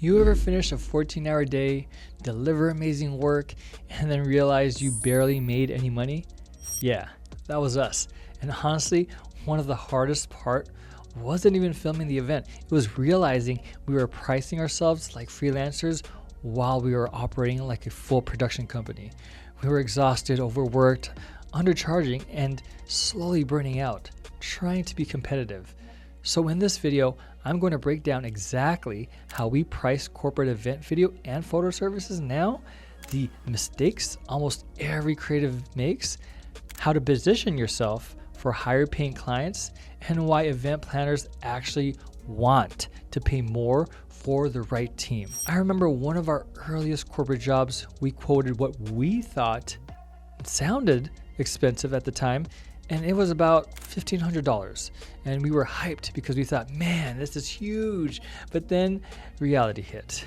You ever finish a 14-hour day, deliver amazing work, and then realize you barely made any money? Yeah, that was us. And honestly, one of the hardest part wasn't even filming the event. It was realizing we were pricing ourselves like freelancers while we were operating like a full production company. We were exhausted, overworked, undercharging, and slowly burning out, trying to be competitive. So in this video, I'm going to break down exactly how we price corporate event video and photo services now, the mistakes almost every creative makes, how to position yourself for higher paying clients, and why event planners actually want to pay more for the right team. I remember one of our earliest corporate jobs, we quoted what we thought sounded expensive at the time, and it was about $1,500. And we were hyped because we thought, man, this is huge. But then reality hit.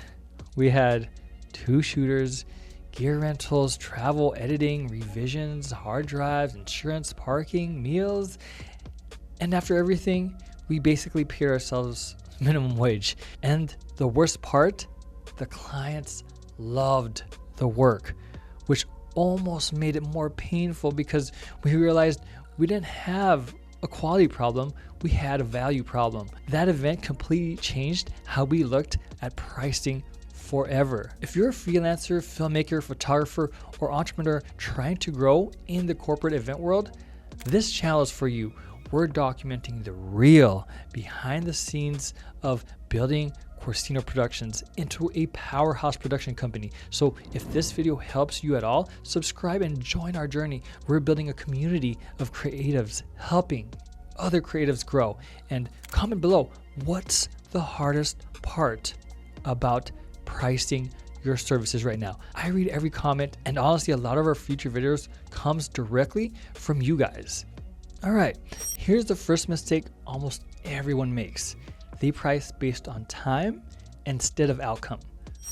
We had 2 shooters, gear rentals, travel, editing, revisions, hard drives, insurance, parking, meals. And after everything, we basically paid ourselves minimum wage. And the worst part, the clients loved the work, which almost made it more painful because we realized we didn't have a quality problem, we had a value problem. That event completely changed how we looked at pricing forever. If you're a freelancer, filmmaker, photographer, or entrepreneur trying to grow in the corporate event world, this channel is for you. We're documenting the real behind the scenes of building Corcino Productions into a powerhouse production company. So if this video helps you at all, subscribe and join our journey. We're building a community of creatives helping other creatives grow. And comment below, what's the hardest part about pricing your services right now? I read every comment, and honestly, a lot of our future videos comes directly from you guys. All right, here's the first mistake almost everyone makes. They price based on time instead of outcome.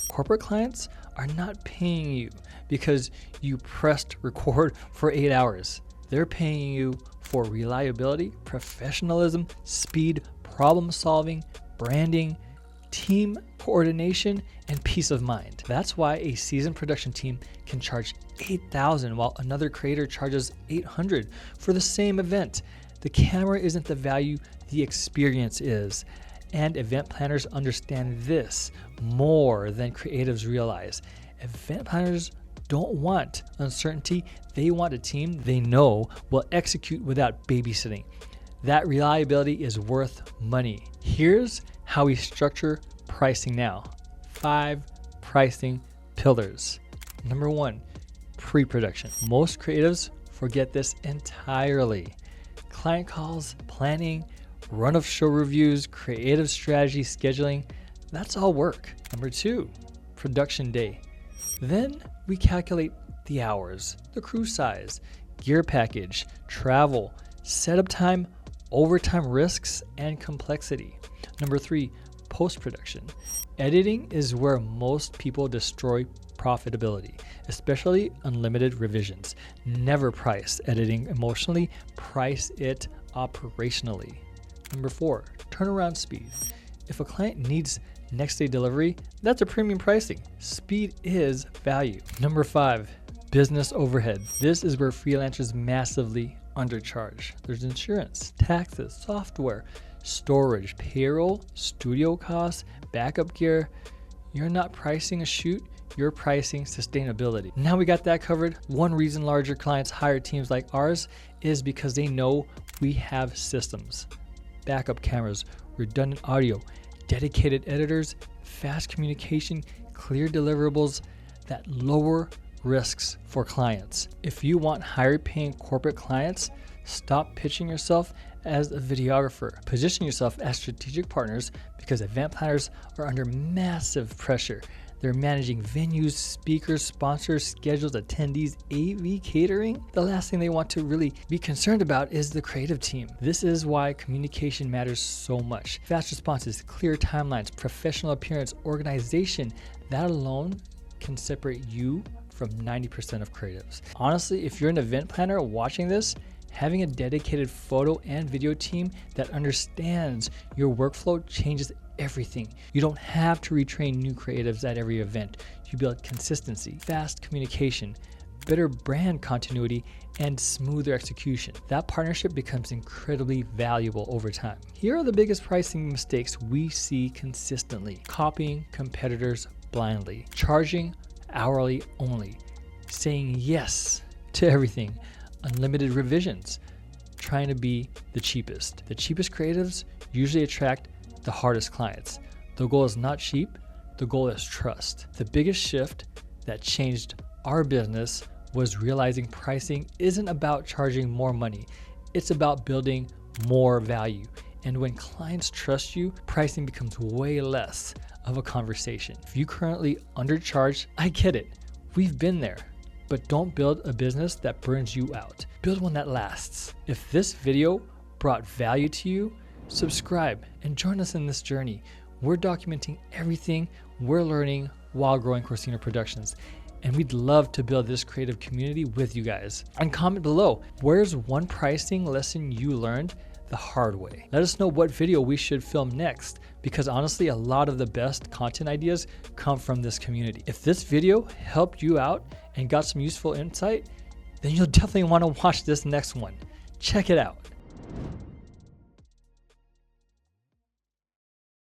Corporate clients are not paying you because you pressed record for 8 hours. They're paying you for reliability, professionalism, speed, problem solving, branding, team coordination, and peace of mind. That's why a seasoned production team can charge $8,000 while another creator charges $800 for the same event. The camera isn't the value, the experience is. And event planners understand this more than creatives realize. Event planners don't want uncertainty. They want a team they know will execute without babysitting. That reliability is worth money. Here's how we structure pricing now. 5 pricing pillars. Number 1, pre-production. Most creatives forget this entirely. Client calls, planning, run of show reviews, creative strategy, scheduling, that's all work. Number 2, production day. Then we calculate the hours, the crew size, gear package, travel, setup time, overtime risks, and complexity. Number 3, post-production. Editing is where most people destroy profitability, especially unlimited revisions. Never price editing emotionally, price it operationally. Number 4, turnaround speed. If a client needs next day delivery, that's a premium pricing. Speed is value. Number 5, business overhead. This is where freelancers massively undercharge. There's insurance, taxes, software, storage, payroll, studio costs, backup gear. You're not pricing a shoot, you're pricing sustainability. Now we got that covered. One reason larger clients hire teams like ours is because they know we have systems. Backup cameras, redundant audio, dedicated editors, fast communication, clear deliverables that lower risks for clients. If you want higher paying corporate clients, stop pitching yourself as a videographer. Position yourself as strategic partners because event planners are under massive pressure. They're managing venues, speakers, sponsors, schedules, attendees, AV catering. The last thing they want to really be concerned about is the creative team. This is why communication matters so much. Fast responses, clear timelines, professional appearance, organization, that alone can separate you from 90% of creatives. Honestly, if you're an event planner watching this, Having a dedicated photo and video team that understands your workflow changes everything. You don't have to retrain new creatives at every event. You build consistency, fast communication, better brand continuity, and smoother execution. That partnership becomes incredibly valuable over time. Here are the biggest pricing mistakes we see consistently. Copying competitors blindly, charging hourly only, saying yes to everything, unlimited revisions, trying to be the cheapest. The cheapest creatives usually attract the hardest clients. The goal is not cheap, the goal is trust. The biggest shift that changed our business was realizing pricing isn't about charging more money, it's about building more value. And when clients trust you, pricing becomes way less of a conversation. If you currently undercharge, I get it, we've been there. But don't build a business that burns you out. Build one that lasts. If this video brought value to you, subscribe and join us in this journey. We're documenting everything we're learning while growing Corcino Productions. And we'd love to build this creative community with you guys. And comment below, where's one pricing lesson you learned the hard way? Let us know what video we should film next, because honestly, a lot of the best content ideas come from this community. If this video helped you out and got some useful insight, then you'll definitely want to watch this next one. Check it out.